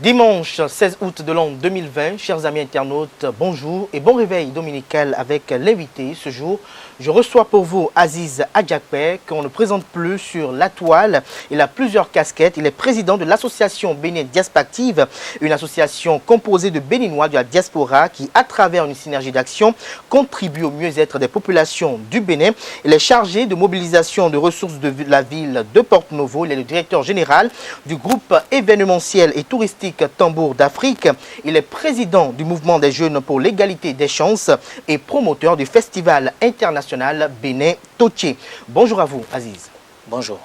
Dimanche 16 août de l'an 2020, chers amis internautes, bonjour et bon réveil dominical avec l'invité. Ce jour, je reçois pour vous Aziz Adjakpe, qu'on ne présente plus sur la toile. Il a plusieurs casquettes. Il est président de l'association Bénin Diaspactive, une association composée de Béninois de la diaspora qui, à travers une synergie d'action, contribue au mieux-être des populations du Bénin. Il est chargé de mobilisation de ressources de la ville de Porto-Novo. Il est le directeur général du groupe événementiel et touristique Tambour d'Afrique. Il est président du mouvement des jeunes pour l'égalité des chances et promoteur du festival international Bénin Toché. Bonjour à vous, Aziz. Bonjour.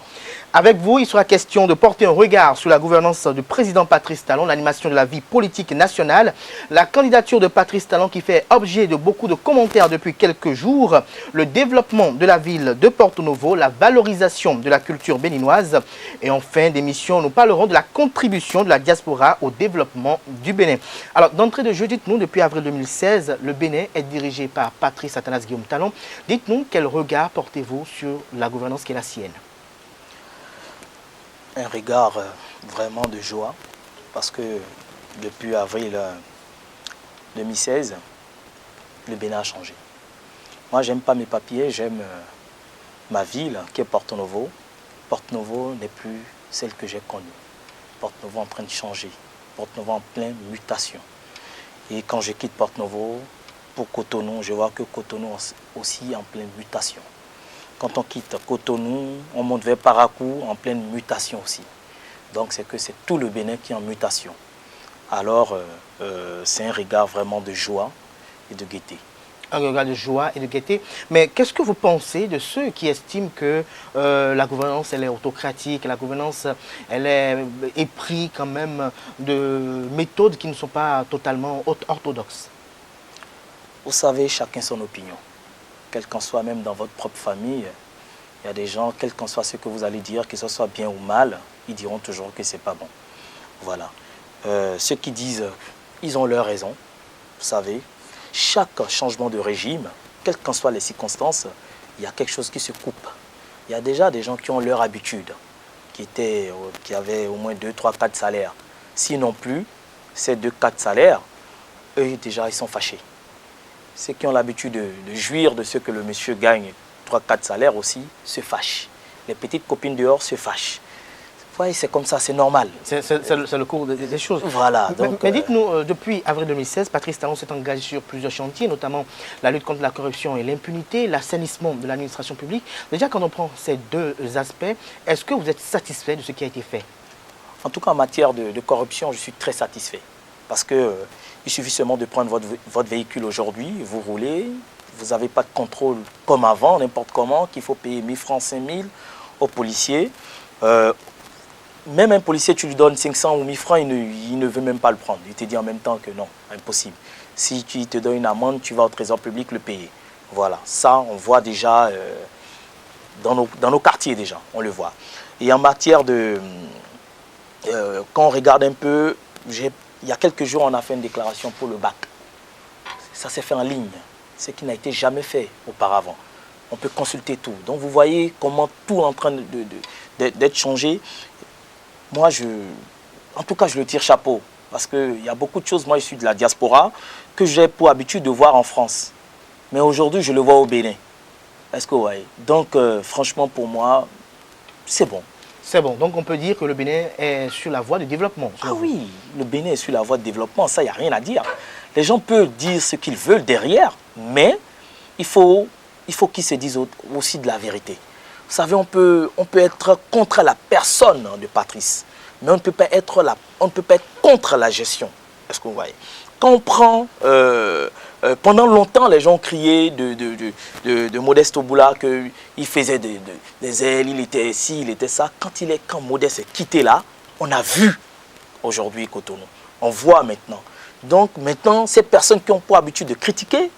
Avec vous, il sera question de porter un regard sur la gouvernance du président Patrice Talon, l'animation de la vie politique nationale, la candidature de Patrice Talon qui fait objet de beaucoup de commentaires depuis quelques jours, le développement de la ville de Porto-Novo, la valorisation de la culture béninoise et en fin d'émission, nous parlerons de la contribution de la diaspora au développement du Bénin. Alors, d'entrée de jeu, dites-nous, depuis avril 2016, le Bénin est dirigé par Patrice Athanase Guillaume Talon. Dites-nous, quel regard portez-vous sur la gouvernance qui est la sienne? Un regard vraiment de joie parce que depuis avril 2016, le Bénin a changé. Moi, j'aime pas mes papiers, j'aime ma ville qui est Porto-Novo. Porto-Novo n'est plus celle que j'ai connue. Porto-Novo en train de changer. Porto-Novo en pleine mutation. Et quand je quitte Porto-Novo pour Cotonou, je vois que Cotonou aussi en pleine mutation. Quand on quitte Cotonou, on monte vers Parakou en pleine mutation aussi. Donc c'est tout le Bénin qui est en mutation. Alors c'est un regard vraiment de joie et de gaieté. Un regard de joie et de gaieté. Mais qu'est-ce que vous pensez de ceux qui estiment que la gouvernance elle est autocratique, la gouvernance elle est épris quand même de méthodes qui ne sont pas totalement orthodoxes? Vous savez, chacun son opinion. Quel qu'en soit, même dans votre propre famille, il y a des gens, quel qu'en soit ce que vous allez dire, que ce soit bien ou mal, ils diront toujours que c'est pas bon. Voilà. Ceux qui disent, ils ont leur raison. Vous savez, chaque changement de régime, quelles qu'en soient les circonstances, il y a quelque chose qui se coupe. Il y a déjà des gens qui ont leur habitude, qui avaient au moins 2, 3, 4 salaires. S'ils n'ont plus ces 2, 4 salaires, eux déjà, ils sont fâchés. Ceux qui ont l'habitude de jouir de ce que le monsieur gagne, 3, 4 salaires aussi, se fâchent. Les petites copines dehors se fâchent. Vous voyez, c'est comme ça, c'est normal. C'est le cours des choses. Voilà. Mais dites-nous, depuis avril 2016, Patrice Talon s'est engagé sur plusieurs chantiers, notamment la lutte contre la corruption et l'impunité, l'assainissement de l'administration publique. Déjà, quand on prend ces deux aspects, est-ce que vous êtes satisfait de ce qui a été fait? En tout cas, en matière de corruption, je suis très satisfait. Parce que il suffit seulement de prendre votre véhicule aujourd'hui, vous roulez, vous n'avez pas de contrôle comme avant, n'importe comment, qu'il faut payer 1000 francs, 5000 aux policiers. Même un policier, tu lui donnes 500 ou 1000 francs, il ne veut même pas le prendre. Il te dit en même temps que non, impossible. Si tu te donnes une amende, tu vas au trésor public le payer. Voilà, ça on voit déjà dans nos quartiers déjà, on le voit. Et en matière de... quand on regarde un peu, il y a quelques jours, on a fait une déclaration pour le bac. Ça s'est fait en ligne, ce qui n'a été jamais fait auparavant. On peut consulter tout. Donc vous voyez comment tout est en train d'être changé. Moi, en tout cas, je le tire chapeau. Parce qu'il y a beaucoup de choses, moi je suis de la diaspora, que j'ai pour habitude de voir en France. Mais aujourd'hui, je le vois au Bénin. Est-ce que vous voyez? Donc franchement, pour moi, c'est bon. C'est bon, donc on peut dire que le Bénin est sur la voie de développement. Ah oui, le Bénin est sur la voie de développement, ça, il n'y a rien à dire. Les gens peuvent dire ce qu'ils veulent derrière, mais il faut qu'ils se disent aussi de la vérité. Vous savez, on peut être contre la personne de Patrice, mais on ne peut pas être contre la gestion. Est-ce que vous voyez? Quand on prend... pendant longtemps, les gens criaient de Modeste Oboula qu'il faisait des ailes, il était ci, il était ça. Quand Modeste est quitté là, on a vu aujourd'hui Cotonou. On voit maintenant. Donc maintenant, ces personnes qui ont pour habitude de critiquer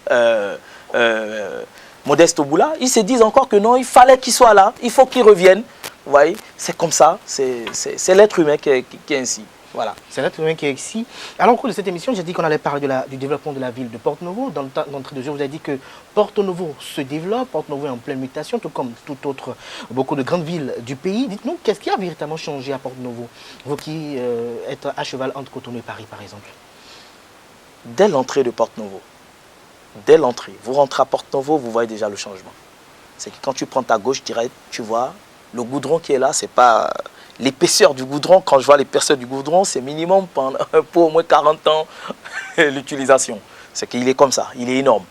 Modeste Oboula, ils se disent encore que non, il fallait qu'il soit là, il faut qu'il revienne. Vous voyez, c'est comme ça, c'est l'être humain qui est ainsi. Voilà. C'est l'être humain qui est ici. Alors, au cours de cette émission, j'ai dit qu'on allait parler du développement de la ville de Porto-Novo. Dans l'entrée de jeu, vous avez dit que Porto-Novo se développe, Porto-Novo est en pleine mutation, tout comme beaucoup de grandes villes du pays. Dites-nous, qu'est-ce qui a véritablement changé à Porto-Novo? Vous qui êtes à cheval entre Cotonou et Paris, par exemple. Dès l'entrée de Porto-Novo, dès l'entrée, vous rentrez à Porto-Novo, vous voyez déjà le changement. C'est que quand tu prends ta gauche, tu vois le goudron qui est là, c'est pas l'épaisseur du goudron. Quand je vois l'épaisseur du goudron, c'est minimum pour au moins 40 ans l'utilisation. C'est qu'il est comme ça, il est énorme.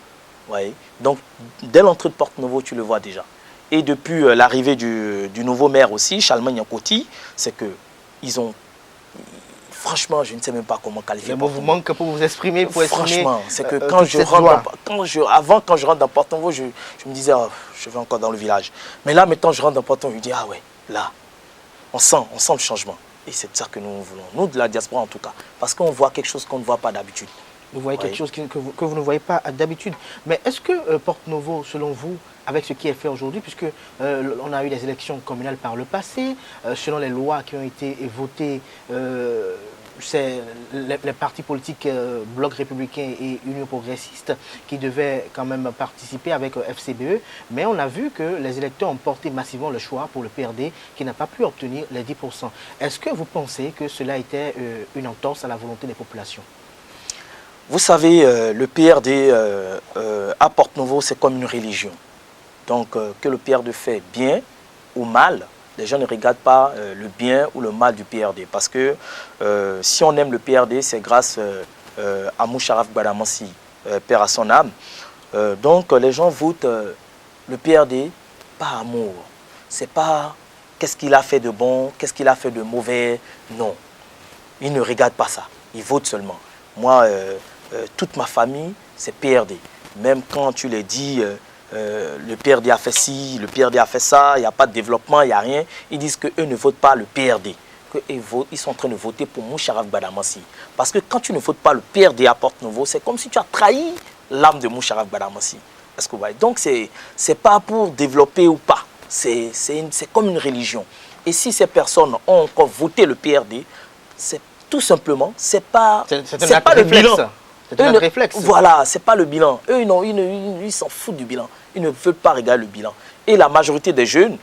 Ouais. Donc, dès l'entrée de Porto-Novo, tu le vois déjà. Et depuis l'arrivée du nouveau maire aussi, Charlemagne Yankoti, c'est que ils ont... Franchement, je ne sais même pas comment qualifier. Le mots vous manque pour vous exprimer, pour exprimer. Franchement, c'est que quand je rentre, quand je rentre dans Porto-Novo, je me disais, oh, je vais encore dans le village. Mais là, maintenant, je rentre dans Porto-Novo, je me dis, ah ouais, là, on sent le changement. Et c'est ça que nous voulons, nous de la diaspora en tout cas. Parce qu'on voit quelque chose qu'on ne voit pas d'habitude. Vous voyez quelque chose que vous ne voyez pas d'habitude. Mais est-ce que Porto-Novo, selon vous, avec ce qui est fait aujourd'hui, puisque on a eu des élections communales par le passé, selon les lois qui ont été votées, c'est les partis politiques Bloc républicain et Union progressiste qui devaient quand même participer avec FCBE, mais on a vu que les électeurs ont porté massivement le choix pour le PRD qui n'a pas pu obtenir les 10%. Est-ce que vous pensez que cela était une entorse à la volonté des populations? Vous savez, le PRD à Porto-Novo, c'est comme une religion. Donc, que le PRD fait bien ou mal, les gens ne regardent pas le bien ou le mal du PRD. Parce que si on aime le PRD, c'est grâce à Moucharaf Gbadamassi, père à son âme. Donc, les gens votent le PRD par amour. C'est pas qu'est-ce qu'il a fait de bon, qu'est-ce qu'il a fait de mauvais. Non, ils ne regardent pas ça. Ils votent seulement. Moi, toute ma famille, c'est PRD. Même quand tu les dis... le PRD a fait ci, le PRD a fait ça, il n'y a pas de développement, il n'y a rien. Ils disent qu'eux ne votent pas le PRD. Ils sont en train de voter pour Moucharaf Gbadamassi. Parce que quand tu ne votes pas le PRD à Porto-Novo, c'est comme si tu as trahi l'âme de Moucharaf Gbadamassi. Donc, ce n'est pas pour développer ou pas. C'est comme une religion. Et si ces personnes ont encore voté le PRD, c'est tout simplement, c'est pas le bilan. C'est un réflexe. Voilà, ce n'est pas le bilan. Eux, ils s'en foutent du bilan. Ils ne veulent pas regarder le bilan. Et la majorité des jeunes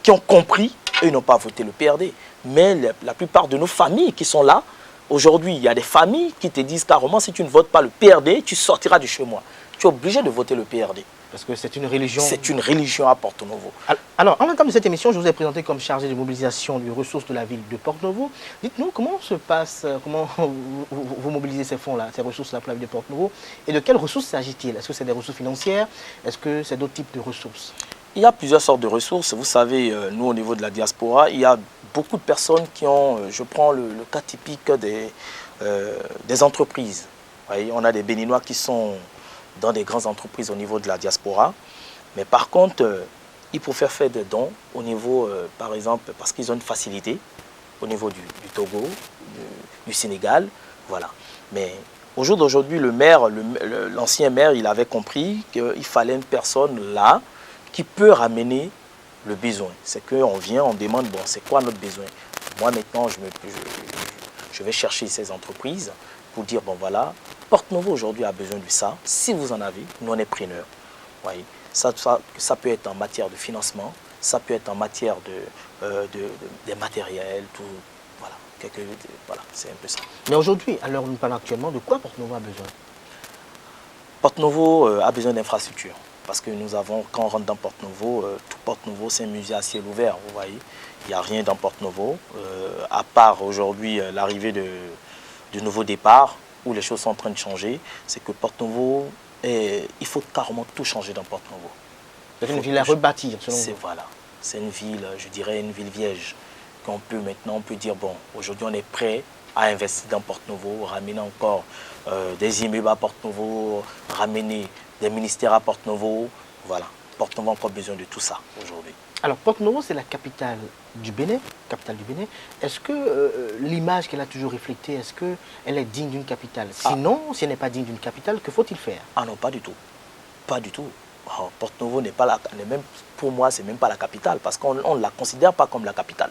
qui ont compris, eux, ils n'ont pas voté le PRD. Mais la plupart de nos familles qui sont là, aujourd'hui, il y a des familles qui te disent carrément, si tu ne votes pas le PRD, tu sortiras de chez moi. Tu es obligé de voter le PRD. Parce que c'est une religion. C'est une religion à Porto-Novo. Alors, en entame de cette émission, je vous ai présenté comme chargé de mobilisation des ressources de la ville de Porto-Novo. Dites-nous comment se passe, comment vous mobilisez ces fonds-là, ces ressources-là pour la ville de Porto-Novo, et de quelles ressources s'agit-il? Est-ce que c'est des ressources financières? Est-ce que c'est d'autres types de ressources? Il y a plusieurs sortes de ressources. Vous savez, nous, au niveau de la diaspora, il y a beaucoup de personnes qui ont, je prends le cas typique des entreprises. Vous voyez, on a des Béninois qui sont dans des grandes entreprises au niveau de la diaspora. Mais par contre, ils préfèrent faire des dons au niveau, par exemple, parce qu'ils ont une facilité au niveau du Togo, du Sénégal. Voilà. Mais au jour d'aujourd'hui, le maire, l'ancien maire, il avait compris qu'il fallait une personne là qui peut ramener le besoin. C'est qu'on vient, on demande, bon, c'est quoi notre besoin? Moi, maintenant, je vais chercher ces entreprises pour dire, bon, voilà, Porto-Novo aujourd'hui a besoin de ça. Si vous en avez, nous on est preneurs. Oui. Ça peut être en matière de financement, ça peut être en matière de matériel, tout. Voilà, voilà, c'est un peu ça. Mais aujourd'hui, à l'heure où nous parlons actuellement, de quoi Porto-Novo a besoin? Porto-Novo a besoin d'infrastructures. Parce que nous avons, quand on rentre dans Porto-Novo, tout Porto-Novo, c'est un musée à ciel ouvert, vous voyez. Il n'y a rien dans Porto-Novo, à part aujourd'hui l'arrivée du nouveau départ, où les choses sont en train de changer. C'est que Porto-Novo, il faut carrément tout changer dans Porto-Novo. C'est une ville à rebâtir, selon vous? Voilà. C'est une ville, je dirais, une ville vierge. Qu'on peut maintenant, on peut dire, bon, aujourd'hui on est prêt à investir dans Porto-Novo, ramener encore des immeubles à Porto-Novo, ramener des ministères à Porto-Novo. Voilà. Porto-Novo a encore besoin de tout ça aujourd'hui. Alors, Porto-Novo, c'est la capitale du Bénin. Est-ce que l'image qu'elle a toujours reflétée, est-ce qu'elle est digne d'une capitale? Sinon, si elle n'est pas digne d'une capitale, que faut-il faire? Ah non, pas du tout. Pas du tout. Oh, Porto-Novo n'est pas pour moi, c'est même pas la capitale, parce qu'on ne la considère pas comme la capitale.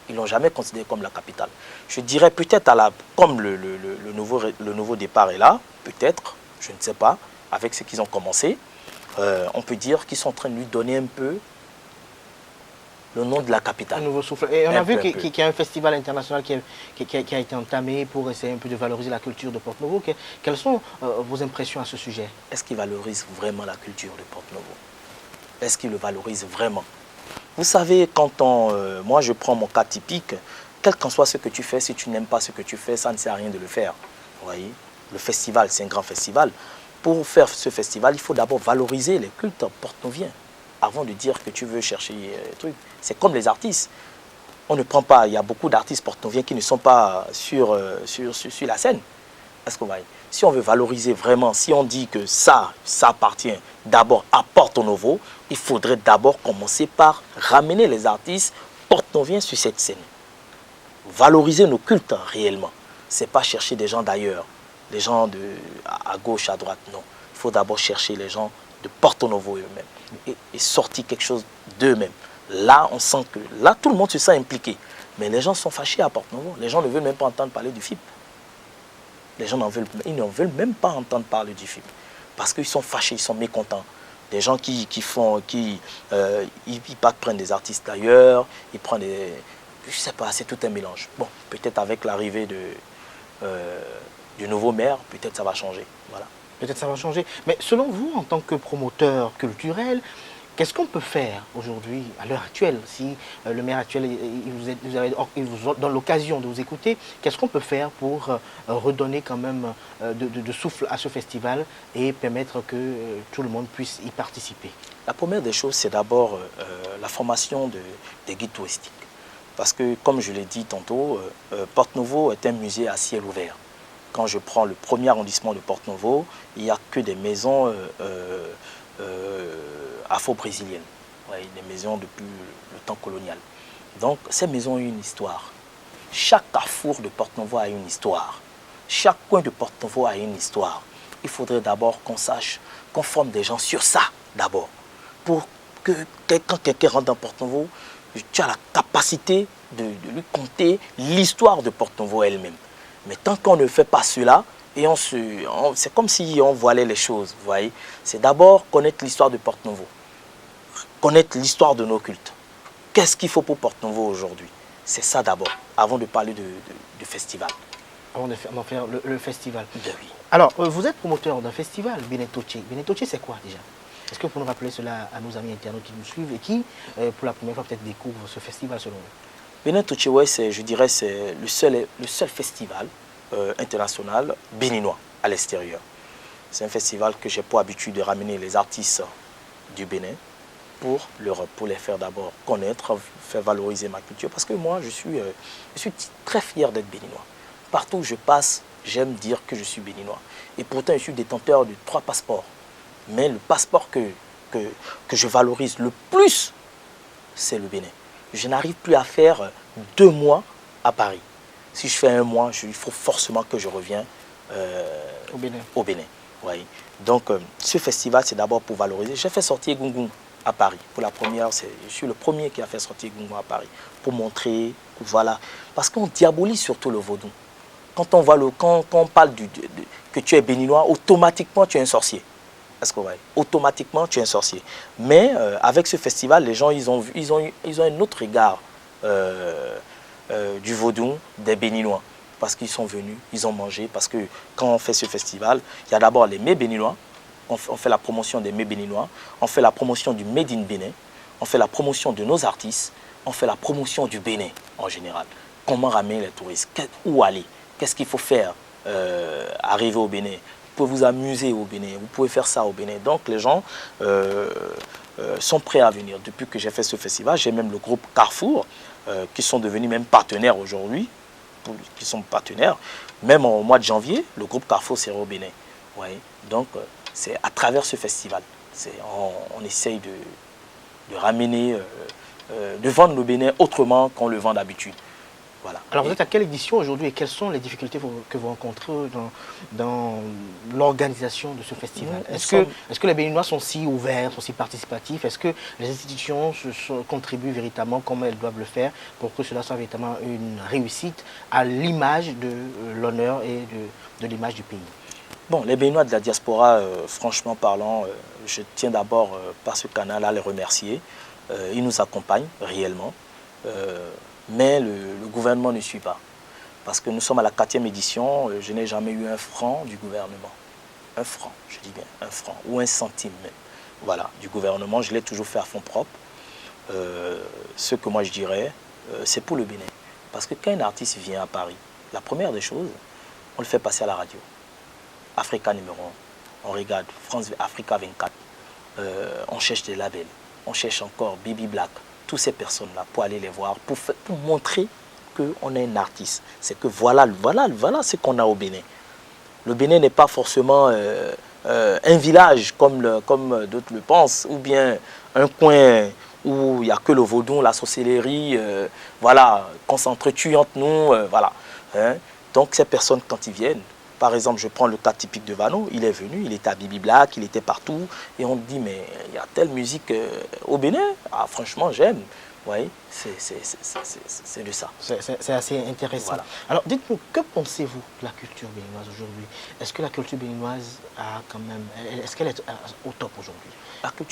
Ils ne l'ont jamais considéré comme la capitale. Je dirais peut-être, comme le nouveau départ est là, peut-être, je ne sais pas, avec ce qu'ils ont commencé, on peut dire qu'ils sont en train de lui donner un peu le nom de la capitale. Un nouveau souffle. Et on a vu qu'il y a un festival international qui a été entamé pour essayer un peu de valoriser la culture de Porto-Novo. Quelles sont vos impressions à ce sujet? Est-ce qu'il valorise vraiment la culture de Porto-Novo? Est-ce qu'il le valorise vraiment? Vous savez, moi je prends mon cas typique, quel qu'en soit ce que tu fais, si tu n'aimes pas ce que tu fais, ça ne sert à rien de le faire. Vous voyez, le festival, c'est un grand festival. Pour faire ce festival, il faut d'abord valoriser les cultes porto-noviens avant de dire que tu veux chercher des trucs. C'est comme les artistes. On ne prend pas, il y a beaucoup d'artistes porto-noviens qui ne sont pas sur la scène. Est-ce qu'on va? Si on veut valoriser vraiment, si on dit que ça appartient d'abord à Porto-Novo, il faudrait d'abord commencer par ramener les artistes porto-noviens sur cette scène. Valoriser nos cultes réellement. Ce n'est pas chercher des gens d'ailleurs, les gens à gauche, à droite, non. Il faut d'abord chercher les gens de Porto-Novo eux-mêmes et sortir quelque chose d'eux-mêmes. Là, on sent que, là, tout le monde se sent impliqué. Mais les gens sont fâchés à Porto-Novo. Les gens ne veulent même pas entendre parler du FIP. Les gens n'en veulent même pas entendre parler du FIP. Parce qu'ils sont fâchés, ils sont mécontents. Des gens ils partent prendre des artistes d'ailleurs, ils prennent des... Je ne sais pas, c'est tout un mélange. Bon, peut-être avec l'arrivée du nouveau maire, peut-être ça va changer. Voilà. Peut-être ça va changer. Mais selon vous, en tant que promoteur culturel, qu'est-ce qu'on peut faire aujourd'hui, à l'heure actuelle, si le maire actuel il vous donne l'occasion de vous écouter, qu'est-ce qu'on peut faire pour redonner quand même de souffle à ce festival et permettre que tout le monde puisse y participer? La première des choses, c'est d'abord la formation des guides touristiques. Parce que, comme je l'ai dit tantôt, Porto-Novo est un musée à ciel ouvert. Quand je prends le premier arrondissement de Porto-Novo, il n'y a que des maisons afro-brésiliennes, des maisons depuis le temps colonial. Donc, ces maisons ont une histoire. Chaque carrefour de Porto-Novo a une histoire. Chaque coin de Porto-Novo a une histoire. Il faudrait d'abord qu'on sache, qu'on forme des gens sur ça, d'abord. Pour que quand quelqu'un rentre dans Porto-Novo, tu as la capacité de lui conter l'histoire de Porto-Novo elle-même. Mais tant qu'on ne fait pas cela, c'est comme si on voilait les choses, vous voyez. C'est d'abord connaître l'histoire de Porto-Novo, connaître l'histoire de nos cultes. Qu'est-ce qu'il faut pour Porto-Novo aujourd'hui? C'est ça d'abord, avant de parler du festival. Avant d'en faire le festival. Oui. Alors, vous êtes promoteur d'un festival, Benetoche. Benetoche, c'est quoi déjà? Est-ce que vous pouvez nous rappeler cela à nos amis internautes qui nous suivent et qui, pour la première fois, peut-être découvrent ce festival selon vous? Benetoche, je dirais, c'est le seul festival international béninois à l'extérieur. C'est un festival que j'ai pour habitude de ramener les artistes du Bénin pour l'Europe, pour les faire d'abord connaître, faire valoriser ma culture. Parce que moi, je suis très fier d'être béninois. Partout où je passe, j'aime dire que je suis béninois. Et pourtant, je suis détenteur de 3 passeports. Mais le passeport que je valorise le plus, c'est le Bénin. Je n'arrive plus à faire 2 mois à Paris. Si je fais 1 mois, il faut forcément que je revienne au Bénin. Oui. Donc, ce festival, c'est d'abord pour valoriser. J'ai fait sortir Gungun à Paris. Pour la première, je suis le premier qui a fait sortir Gungun à Paris. Pour montrer, voilà. Parce qu'on diabolise surtout le vaudou. Quand on parle que tu es béninois, automatiquement, tu es un sorcier. Est-ce que vous voyez? Automatiquement, tu es un sorcier. Mais avec ce festival, les gens, ils ont un autre regard du vaudou des Béninois. Parce qu'ils sont venus, ils ont mangé. Parce que quand on fait ce festival, il y a d'abord les mets béninois. On fait la promotion des mets béninois. On fait la promotion du Made in Bénin. On fait la promotion de nos artistes. On fait la promotion du Bénin en général. Comment ramener les touristes? Où aller? Qu'est-ce qu'il faut faire arriver au Bénin? Vous pouvez vous amuser au Bénin. Vous pouvez faire ça au Bénin. Donc les gens sont prêts à venir. Depuis que j'ai fait ce festival, j'ai même le groupe Carrefour qui sont devenus même partenaires aujourd'hui. Qui sont partenaires. Même au mois de janvier, le groupe Carrefour sera au Bénin. Ouais. Donc, c'est à travers ce festival. On essaye de ramener, de vendre le Bénin autrement qu'on le vend d'habitude. Voilà. Alors vous êtes à quelle édition aujourd'hui et quelles sont les difficultés que vous rencontrez dans l'organisation de ce festival? Est-ce que les Béninois sont si ouverts, sont si participatifs? Est-ce que les institutions contribuent véritablement comme elles doivent le faire pour que cela soit véritablement une réussite à l'image de l'honneur et de l'image du pays? Bon, les Béninois de la diaspora, franchement parlant, je tiens d'abord par ce canal à les remercier. Ils nous accompagnent réellement. Mais le gouvernement ne suit pas. Parce que nous sommes à la 4e édition, je n'ai jamais eu un franc du gouvernement. Un franc, je dis bien un franc, ou un centime même. Voilà, du gouvernement, je l'ai toujours fait à fonds propres. Ce que moi je dirais, c'est pour le Bénin. Parce que quand un artiste vient à Paris, la première des choses, on le fait passer à la radio. Africa numéro 1, on regarde France Africa 24, on cherche des labels, on cherche encore Bibi Black, toutes ces personnes-là pour aller les voir, pour montrer qu'on est un artiste. C'est que voilà ce qu'on a au Bénin. Le Bénin n'est pas forcément un village comme d'autres le pensent, ou bien un coin où il n'y a que le vaudou, la sorcellerie, voilà, qu'on s'entretue entre nous, voilà. Hein? Donc ces personnes, quand ils viennent, par exemple, je prends le cas typique de Vano, il est venu, il était à Bibi Black, il était partout, et on dit, mais il y a telle musique au Bénin, ah, franchement, j'aime. Vous voyez, c'est de ça. C'est assez intéressant. Voilà. Alors, dites-nous, que pensez-vous de la culture béninoise aujourd'hui? Est-ce que la culture béninoise a quand même, est-ce qu'elle est au top aujourd'hui?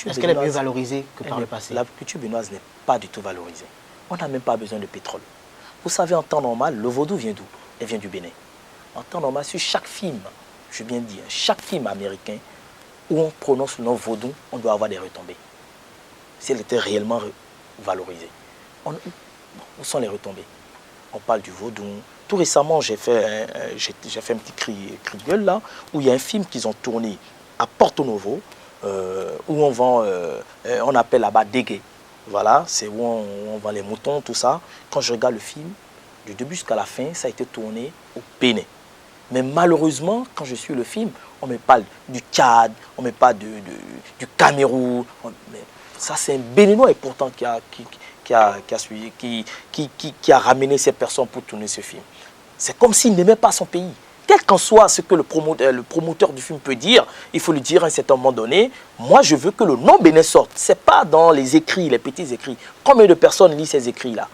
Est-ce qu'elle est mieux valorisée que par le passé? La culture béninoise n'est pas du tout valorisée. On n'a même pas besoin de pétrole. Vous savez, en temps normal, le vaudou vient d'où? Elle vient du Bénin. En temps normal, sur chaque film, je viens de dire, chaque film américain où on prononce le nom vaudou, on doit avoir des retombées. Si elle était réellement valorisée. Où sont les retombées? On parle du vaudou. Tout récemment, j'ai fait un petit cri de gueule là, où il y a un film qu'ils ont tourné à Porto Novo, où on vend, on appelle là-bas dégué. Voilà, c'est où on vend les moutons, tout ça. Quand je regarde le film, du début jusqu'à la fin, ça a été tourné au Bénin. Mais malheureusement, quand je suis le film, on me parle du Tchad, on me parle du Cameroun. Mais ça, c'est un Béninois et pourtant qui a ramené ces personnes pour tourner ce film. C'est comme s'il n'aimait pas son pays. Quel qu'en soit ce que le promoteur du film peut dire, il faut lui dire à un certain moment donné, moi je veux que le nom Bénin sorte. Ce n'est pas dans les écrits, les petits écrits. Combien de personnes lisent ces écrits-là?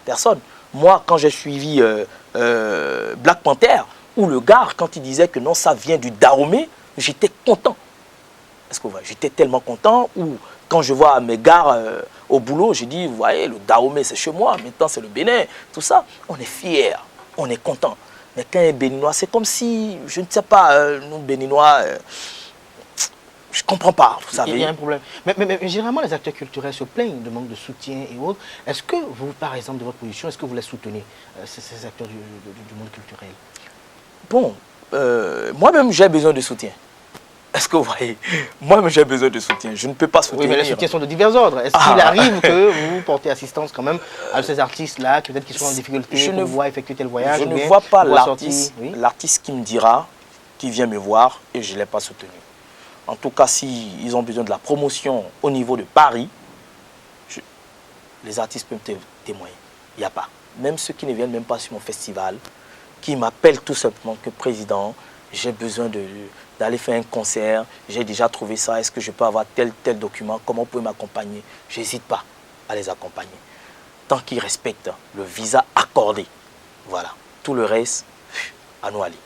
Personne. Moi, quand j'ai suivi Black Panther, où le gars, quand il disait que non, ça vient du Dahomey, j'étais content. Est-ce que vous voyez? J'étais tellement content, ou quand je vois mes gars au boulot, je dis, vous voyez, le Dahomey, c'est chez moi, maintenant c'est le Bénin, tout ça. On est fiers, on est content. Mais quand un Béninois, c'est comme si, je ne sais pas, nous Béninois, je ne comprends pas, vous savez. Il y a un problème. Mais généralement, les acteurs culturels se plaignent de manque de soutien et autres. Est-ce que vous, par exemple, de votre position, est-ce que vous les soutenez, ces acteurs du monde culturel? Bon, moi-même, j'ai besoin de soutien. Est-ce que vous voyez? Moi-même, j'ai besoin de soutien. Je ne peux pas soutenir. Oui, mais les soutiens sont de divers ordres. Est-ce qu'il arrive que vous portez assistance quand même à ces artistes-là, qui peut-être qu'ils sont en difficulté pour pouvoir effectuer tel voyage? Je ne vois pas l'artiste qui me dira, qui vient me voir, et je ne l'ai pas soutenu. En tout cas, s'ils ont besoin de la promotion au niveau de Paris, les artistes peuvent témoigner. Il n'y a pas. Même ceux qui ne viennent même pas sur mon festival, qui m'appellent tout simplement que président, j'ai besoin d'aller faire un concert, j'ai déjà trouvé ça, est-ce que je peux avoir tel document, comment vous pouvez m'accompagner? Je n'hésite pas à les accompagner. Tant qu'ils respectent le visa accordé. Voilà. Tout le reste, à nous aller.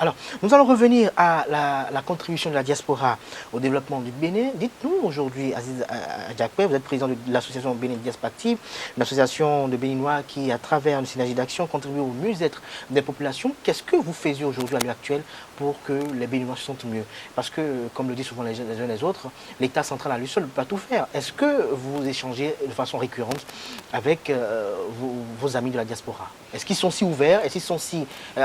Alors, nous allons revenir à la contribution de la diaspora au développement du Bénin. Dites-nous aujourd'hui, Aziz Adjakpe, vous êtes président de l'association Bénin Diaspora Active, une association de Béninois qui, à travers une synergie d'action, contribue au mieux-être des populations. Qu'est-ce que vous faisiez aujourd'hui à l'heure actuelle pour que les Béninois se sentent mieux? Parce que, comme le disent souvent les uns et les autres, l'État central à lui seul ne peut pas tout faire. Est-ce que vous échangez de façon récurrente avec vos amis de la diaspora? Est-ce qu'ils sont si ouverts? Est-ce qu'ils sont si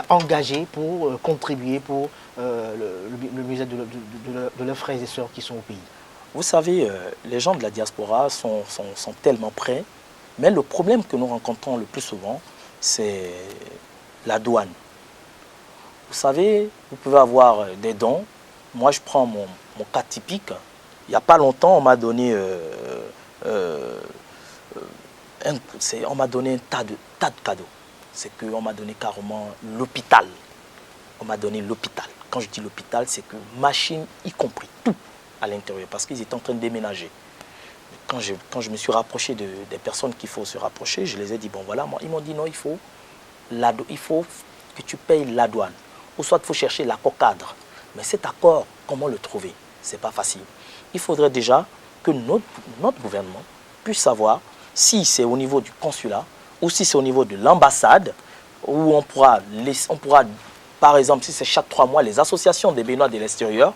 engagés pour contribuer pour le mieux-être de leurs frères et sœurs qui sont au pays? Vous savez, les gens de la diaspora sont tellement prêts, mais le problème que nous rencontrons le plus souvent, c'est la douane. Vous savez, vous pouvez avoir des dons. Moi, je prends mon cas typique. Il n'y a pas longtemps, on m'a donné, un tas de cadeaux. c'est qu'on m'a donné carrément l'hôpital. On m'a donné l'hôpital. Quand je dis l'hôpital, c'est que machine y compris, tout à l'intérieur, parce qu'ils étaient en train de déménager. Quand je me suis rapproché des personnes qu'il faut se rapprocher, je les ai dit, bon voilà, moi, ils m'ont dit non, il faut que tu payes la douane. Ou soit il faut chercher l'accord cadre. Mais cet accord, comment le trouver? Ce n'est pas facile. Il faudrait déjà que notre gouvernement puisse savoir si c'est au niveau du consulat ou si c'est au niveau de l'ambassade, où on pourra, par exemple, si c'est chaque 3 mois, les associations des Béninois de l'extérieur,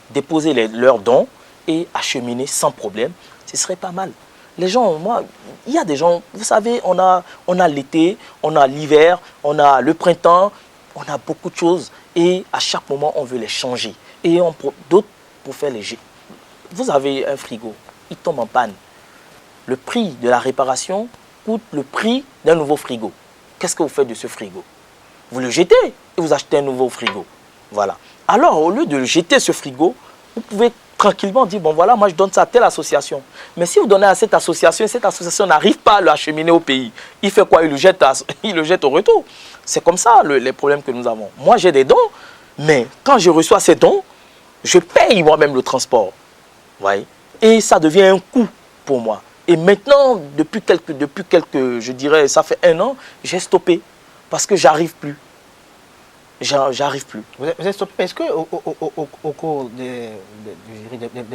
déposer leurs dons et acheminer sans problème. Ce serait pas mal. Les gens, moi, il y a des gens, vous savez, on a l'été, on a l'hiver, on a le printemps, on a beaucoup de choses et à chaque moment, on veut les changer. Et d'autres pour faire les jets. Vous avez un frigo, il tombe en panne. Le prix de la réparation coûte le prix d'un nouveau frigo. Qu'est-ce que vous faites de ce frigo? Vous le jetez et vous achetez un nouveau frigo. Voilà. Alors, au lieu de jeter ce frigo, vous pouvez tranquillement dire, bon voilà, moi je donne ça à telle association. Mais si vous donnez à cette association n'arrive pas à l'acheminer au pays, il fait quoi? Il le jette au retour. C'est comme ça les problèmes que nous avons. Moi j'ai des dons, mais quand je reçois ces dons, je paye moi-même le transport. Vous voyez? Et ça devient un coût pour moi. Et maintenant, depuis quelques, je dirais, ça fait 1 an, j'ai stoppé parce que j'arrive plus. J'arrive plus. Vous êtes stoppé. Est-ce qu'au cours des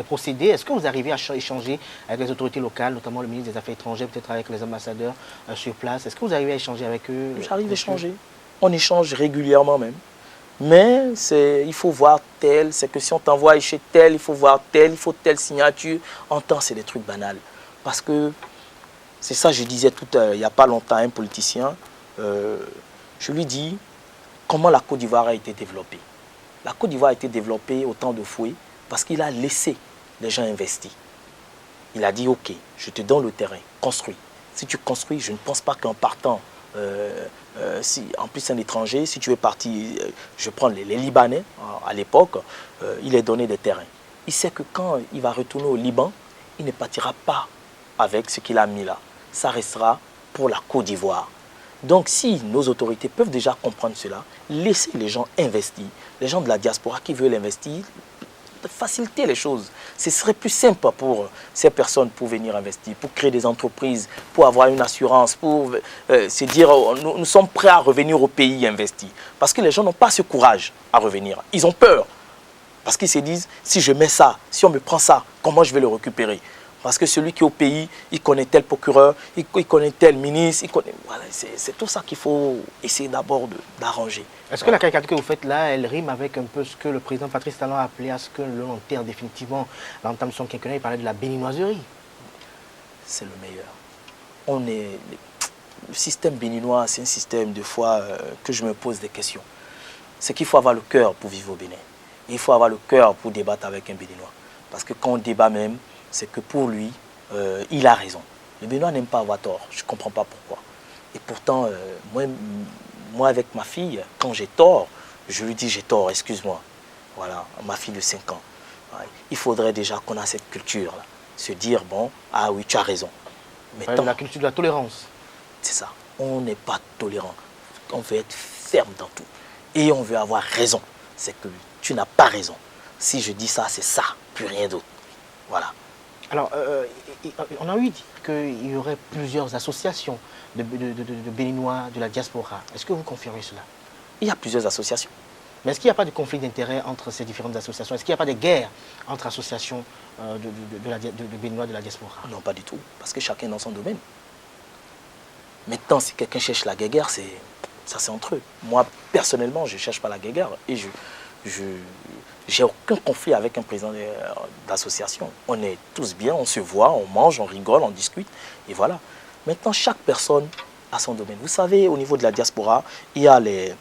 procédés, est-ce que vous arrivez à échanger avec les autorités locales, notamment le ministre des Affaires étrangères, peut-être avec les ambassadeurs sur place? Est-ce que vous arrivez à échanger avec eux? J'arrive à échanger. On échange régulièrement même. Mais il faut voir tel, c'est que si on t'envoie chez tel, il faut voir tel, il faut telle signature. En temps, c'est des trucs banals. Parce que, c'est ça je disais il n'y a pas longtemps à un politicien, je lui dis comment la Côte d'Ivoire a été développée. La Côte d'Ivoire a été développée au temps de Fouet parce qu'il a laissé les gens investir. Il a dit, ok, je te donne le terrain, construis. Si tu construis, je ne pense pas qu'en partant, en plus un étranger, si tu veux partir, je prends les Libanais, à l'époque, il est donné des terrains. Il sait que quand il va retourner au Liban, il ne partira pas avec ce qu'il a mis là. Ça restera pour la Côte d'Ivoire. Donc si nos autorités peuvent déjà comprendre cela, laisser les gens investir, les gens de la diaspora qui veulent investir, faciliter les choses. Ce serait plus simple pour ces personnes pour venir investir, pour créer des entreprises, pour avoir une assurance, pour se dire nous sommes prêts à revenir au pays investir. Parce que les gens n'ont pas ce courage à revenir. Ils ont peur. Parce qu'ils se disent, si je mets ça, si on me prend ça, comment je vais le récupérer? Parce que celui qui est au pays, il connaît tel procureur, il connaît tel ministre, voilà, c'est tout ça qu'il faut essayer d'abord d'arranger. Est-ce que la caricature que vous faites là, elle rime avec un peu ce que le président Patrice Talon a appelé à ce que l'on enterre définitivement l'entame de son quinquennat? Il parlait de la béninoiserie. C'est le meilleur. Le système béninois, c'est un système de fois que je me pose des questions. C'est qu'il faut avoir le cœur pour vivre au Bénin. Il faut avoir le cœur pour débattre avec un Béninois. Parce que quand on débat même, c'est que pour lui, il a raison. Le Béninois n'aime pas avoir tort. Je ne comprends pas pourquoi. Et pourtant, moi, avec ma fille, quand j'ai tort, je lui dis j'ai tort, excuse-moi. Voilà, ma fille de 5 ans. Ouais. Il faudrait déjà qu'on a cette culture-là. Se dire, bon, ah oui, tu as raison. Mais La culture de la tolérance. C'est ça. On n'est pas tolérant. On veut être ferme dans tout. Et on veut avoir raison. C'est que tu n'as pas raison. Si je dis ça, c'est ça, plus rien d'autre. Voilà. Alors, on a eu dit qu'il y aurait plusieurs associations de Béninois de la diaspora. Est-ce que vous confirmez cela? Il y a plusieurs associations. Mais est-ce qu'il n'y a pas de conflit d'intérêts entre ces différentes associations? Est-ce qu'il n'y a pas de guerre entre associations de Béninois de la diaspora? Non, pas du tout. Parce que chacun dans son domaine. Maintenant, si quelqu'un cherche la guerre, ça c'est entre eux. Moi, personnellement, je ne cherche pas la guerre. Et j'ai aucun conflit avec un président d'association. On est tous bien, on se voit, on mange, on rigole, on discute. Et voilà. Maintenant, chaque personne a son domaine. Vous savez, au niveau de la diaspora, il y a les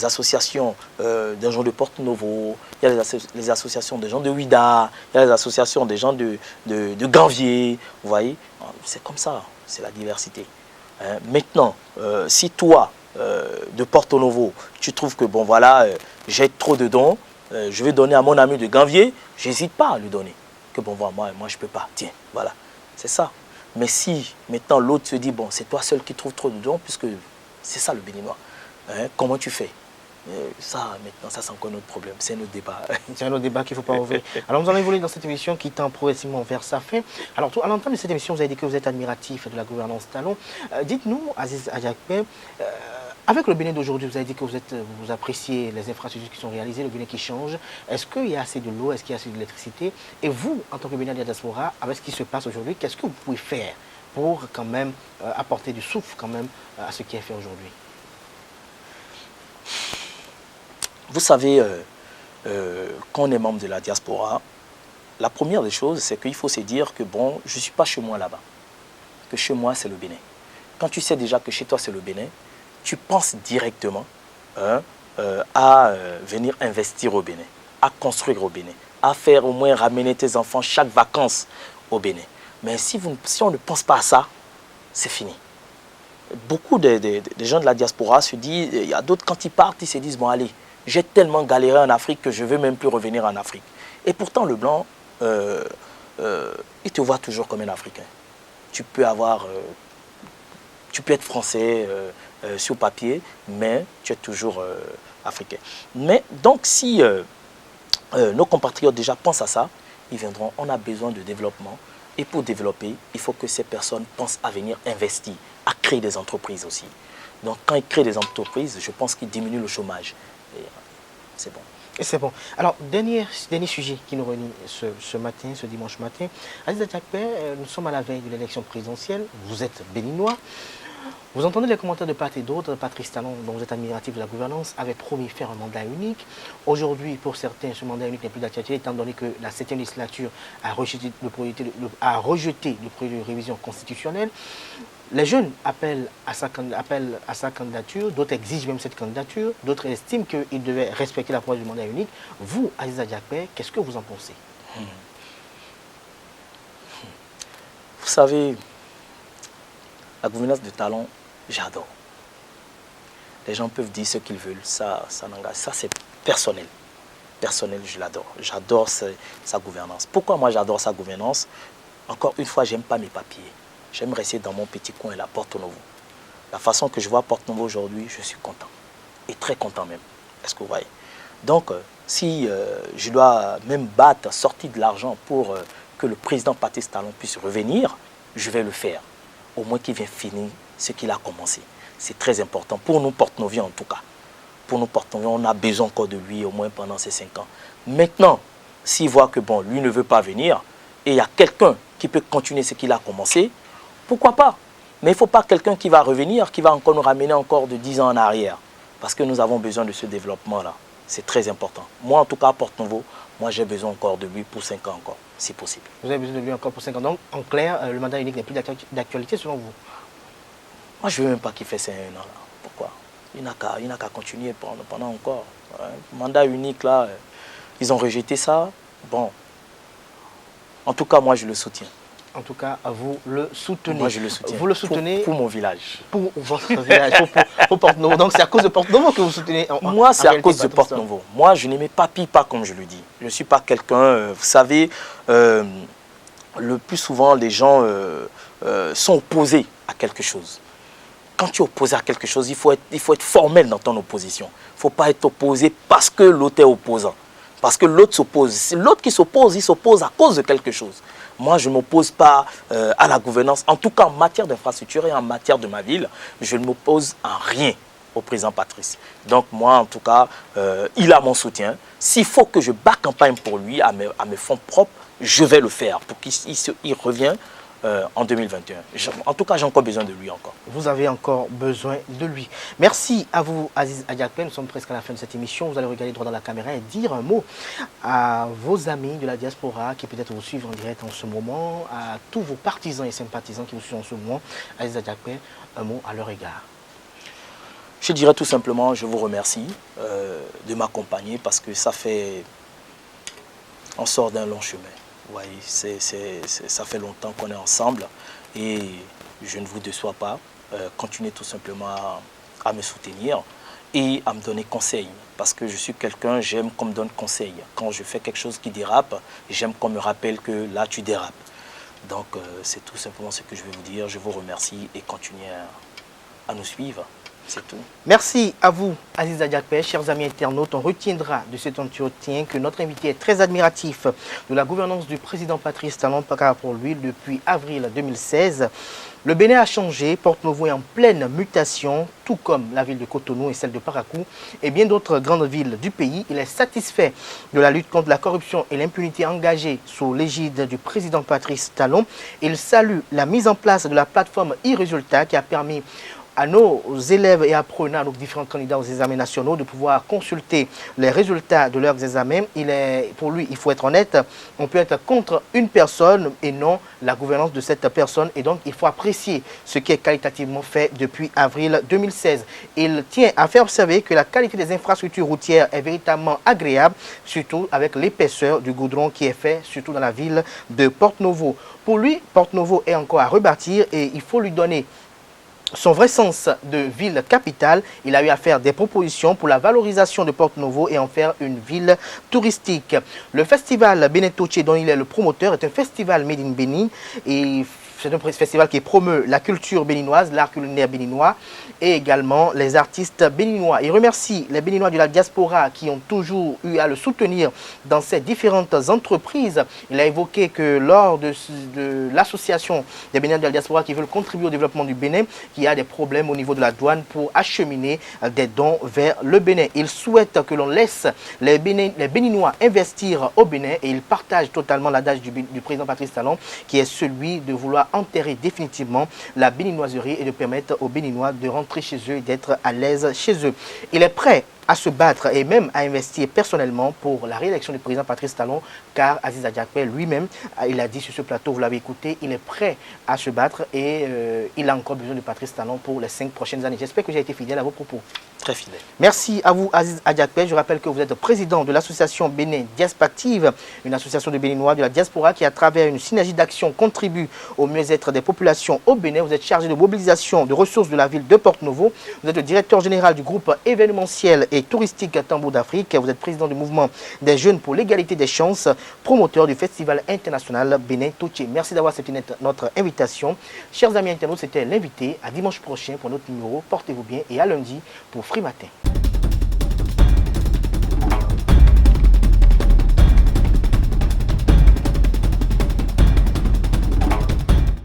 associations des gens de Porto Novo, il y a les associations des gens de Ouida, il y a les associations des gens de Ganvier. Vous voyez, c'est comme ça, c'est la diversité. Hein? Maintenant, si toi, de Porto Novo, tu trouves que, bon voilà, j'ai trop de dons, je vais donner à mon ami de Ganvier, j'hésite pas à lui donner. Que bon, voilà, moi je ne peux pas, tiens, voilà, c'est ça. Mais si maintenant l'autre se dit, bon, c'est toi seul qui trouve trop de dons, puisque C'est ça le béninois. Hein, comment tu fais? Ça, maintenant, ça c'est encore notre problème, c'est notre débat. C'est un autre débat qu'il ne faut pas ouvrir. Alors nous allons évoluer dans cette émission qui tend progressivement vers sa fin. Alors à l'entame de cette émission, vous avez dit que vous êtes admiratif de la gouvernance Talon. Dites-nous, Aziz Adjakpé, avec le Bénin d'aujourd'hui, vous avez dit que vous appréciez les infrastructures qui sont réalisées, le Bénin qui change. Est-ce qu'il y a assez de l'eau, est-ce qu'il y a assez d'électricité? Et vous, en tant que Bénin de la diaspora, avec ce qui se passe aujourd'hui, qu'est-ce que vous pouvez faire pour quand même apporter du souffle quand même à ce qui est fait aujourd'hui? Vous savez, quand on est membre de la diaspora, la première des choses, c'est qu'il faut se dire que bon, je ne suis pas chez moi là-bas, que chez moi c'est le Bénin. Quand tu sais déjà que chez toi c'est le Bénin, tu penses directement à venir investir au Bénin, à construire au Bénin, à faire au moins ramener tes enfants chaque vacances au Bénin. Mais si on ne pense pas à ça, c'est fini. Beaucoup de gens de la diaspora se disent, il y a d'autres quand ils partent, ils se disent, bon allez, j'ai tellement galéré en Afrique que je ne veux même plus revenir en Afrique. Et pourtant, le blanc, il te voit toujours comme un Africain. Tu peux être français sur papier, mais tu es toujours africain. Mais donc, si nos compatriotes déjà pensent à ça, ils viendront. On a besoin de développement. Et pour développer, il faut que ces personnes pensent à venir investir, à créer des entreprises aussi. Donc, quand ils créent des entreprises, je pense qu'ils diminuent le chômage. C'est bon. Et c'est bon. Alors, dernier sujet qui nous réunit ce matin, ce dimanche matin. Aziz Adjakpé, nous sommes à la veille de l'élection présidentielle. Vous êtes béninois. Vous entendez les commentaires de part et d'autre. Patrice Talon, dont vous êtes admiratif de la gouvernance, avait promis faire un mandat unique. Aujourd'hui, pour certains, ce mandat unique n'est plus d'actualité, étant donné que la 7e législature a rejeté le projet de révision constitutionnelle. Les jeunes appellent à sa candidature, d'autres exigent même cette candidature, d'autres estiment qu'il devait respecter la promesse du mandat unique. Vous, Aziz Adjakpé, qu'est-ce que vous en pensez? Vous savez, la gouvernance de Talon, j'adore. Les gens peuvent dire ce qu'ils veulent, ça n'engage. Ça, c'est personnel. Personnel, je l'adore. J'adore sa gouvernance. Pourquoi moi j'adore sa gouvernance? Encore une fois, j'aime pas mes papiers. J'aime rester dans mon petit coin, la Porto Novo. La façon que je vois Porto Novo aujourd'hui, je suis content. Et très content même. Est-ce que vous voyez? Donc, si je dois même battre, sortir de l'argent pour que le président Patrice Talon puisse revenir, je vais le faire. Au moins qu'il vienne finir ce qu'il a commencé. C'est très important. Pour nous Porte-Noviens en tout cas. Pour nous Porte-Noviens, on a besoin encore de lui au moins pendant ces 5 ans. Maintenant, s'il voit que bon, lui ne veut pas venir, et il y a quelqu'un qui peut continuer ce qu'il a commencé, pourquoi pas? Mais il ne faut pas quelqu'un qui va revenir, qui va encore nous ramener encore de 10 ans en arrière. Parce que nous avons besoin de ce développement-là. C'est très important. Moi, en tout cas, à Porte-Novo, moi, j'ai besoin encore de lui pour 5 ans encore, si possible. Vous avez besoin de lui encore pour 5 ans. Donc, en clair, le mandat unique n'est plus d'actualité selon vous? Moi, je ne veux même pas qu'il fasse 1 an. Là. Pourquoi? Il n'a qu'à continuer pendant encore. Mandat unique, là, ils ont rejeté ça. Bon. En tout cas, moi, je le soutiens. En tout cas, vous le soutenez. Moi, je le soutiens. Vous le soutenez pour mon village. Pour votre village, pour Porte-Novo. Donc, c'est à cause de Porte-Novo que vous soutenez. Moi, c'est à cause de Porte-Novo. Moi, je ne m'épapille pas, comme je le dis. Je ne suis pas quelqu'un... vous savez, le plus souvent, les gens sont opposés à quelque chose. Quand tu es opposé à quelque chose, il faut être formel dans ton opposition. Il ne faut pas être opposé parce que l'autre est opposant. Parce que l'autre s'oppose. L'autre qui s'oppose, il s'oppose à cause de quelque chose. Moi, je ne m'oppose pas à la gouvernance. En tout cas, en matière d'infrastructure et en matière de ma ville, je ne m'oppose en rien au président Patrice. Donc, moi, en tout cas, il a mon soutien. S'il faut que je bats campagne pour lui, à mes fonds propres, je vais le faire pour qu'il revienne en 2021. En tout cas, j'ai encore besoin de lui encore. Vous avez encore besoin de lui. Merci à vous, Aziz Adjakpé. Nous sommes presque à la fin de cette émission. Vous allez regarder droit dans la caméra et dire un mot à vos amis de la diaspora qui peut-être vous suivent en direct en ce moment, à tous vos partisans et sympathisants qui vous suivent en ce moment. Aziz Adjakpé, un mot à leur égard. Je dirais tout simplement, je vous remercie de m'accompagner parce que ça fait... On sort d'un long chemin. Oui, ça fait longtemps qu'on est ensemble et je ne vous déçois pas. Continuez tout simplement à me soutenir et à me donner conseil. Parce que je suis quelqu'un, j'aime qu'on me donne conseil. Quand je fais quelque chose qui dérape, j'aime qu'on me rappelle que là, tu dérapes. Donc, c'est tout simplement ce que je vais vous dire. Je vous remercie et continuez à nous suivre. C'est tout. Merci à vous, Aziz Adjakpé. Chers amis internautes, on retiendra de cet entretien que notre invité est très admiratif de la gouvernance du président Patrice Talon, car pour lui, depuis avril 2016, le Bénin a changé, Porto-Novo est en pleine mutation, tout comme la ville de Cotonou et celle de Parakou et bien d'autres grandes villes du pays. Il est satisfait de la lutte contre la corruption et l'impunité engagée sous l'égide du président Patrice Talon. Il salue la mise en place de la plateforme e-Résultat qui a permis à nos élèves et apprenants, à nos différents candidats aux examens nationaux, de pouvoir consulter les résultats de leurs examens. Pour lui, il faut être honnête, on peut être contre une personne et non la gouvernance de cette personne. Et donc, il faut apprécier ce qui est qualitativement fait depuis avril 2016. Il tient à faire observer que la qualité des infrastructures routières est véritablement agréable, surtout avec l'épaisseur du goudron qui est fait, surtout dans la ville de Porto-Novo. Pour lui, Porto-Novo est encore à rebâtir et il faut lui donner son vrai sens de ville capitale. Il a eu à faire des propositions pour la valorisation de Porto-Novo et en faire une ville touristique. Le festival Bénin Touché, dont il est le promoteur, est un festival made in Bénin et c'est un festival qui promeut la culture béninoise, l'art culinaire béninois et également les artistes béninois. Il remercie les Béninois de la diaspora qui ont toujours eu à le soutenir dans ces différentes entreprises. Il a évoqué que lors de l'association des Béninois de la diaspora qui veulent contribuer au développement du Bénin, qu'il y a des problèmes au niveau de la douane pour acheminer des dons vers le Bénin. Il souhaite que l'on laisse les Béninois investir au Bénin et il partage totalement l'adage du président Patrice Talon qui est celui de vouloir enterrer définitivement la béninoiserie et de permettre aux Béninois de rentrer chez eux et d'être à l'aise chez eux. Il est prêt à se battre et même à investir personnellement pour la réélection du président Patrice Talon, car Aziz Adjakpé lui-même, il a dit sur ce plateau, vous l'avez écouté, il est prêt à se battre et il a encore besoin de Patrice Talon pour les 5 prochaines années. J'espère que j'ai été fidèle à vos propos. Très fidèle. Merci à vous, Aziz Adjakpé. Je rappelle que vous êtes président de l'association Bénin Diaspactive, une association de Béninois de la diaspora qui, à travers une synergie d'action, contribue au mieux-être des populations au Bénin. Vous êtes chargé de mobilisation de ressources de la ville de Porto-Novo. Vous êtes le directeur général du groupe événementiel et touristique Tambour d'Afrique. Vous êtes président du mouvement des jeunes pour l'égalité des chances, promoteur du festival international Bénin Touché. Merci d'avoir accepté notre invitation. Chers amis internautes, c'était l'invité. À dimanche prochain pour notre numéro. Portez-vous bien et à lundi pour Free Matin.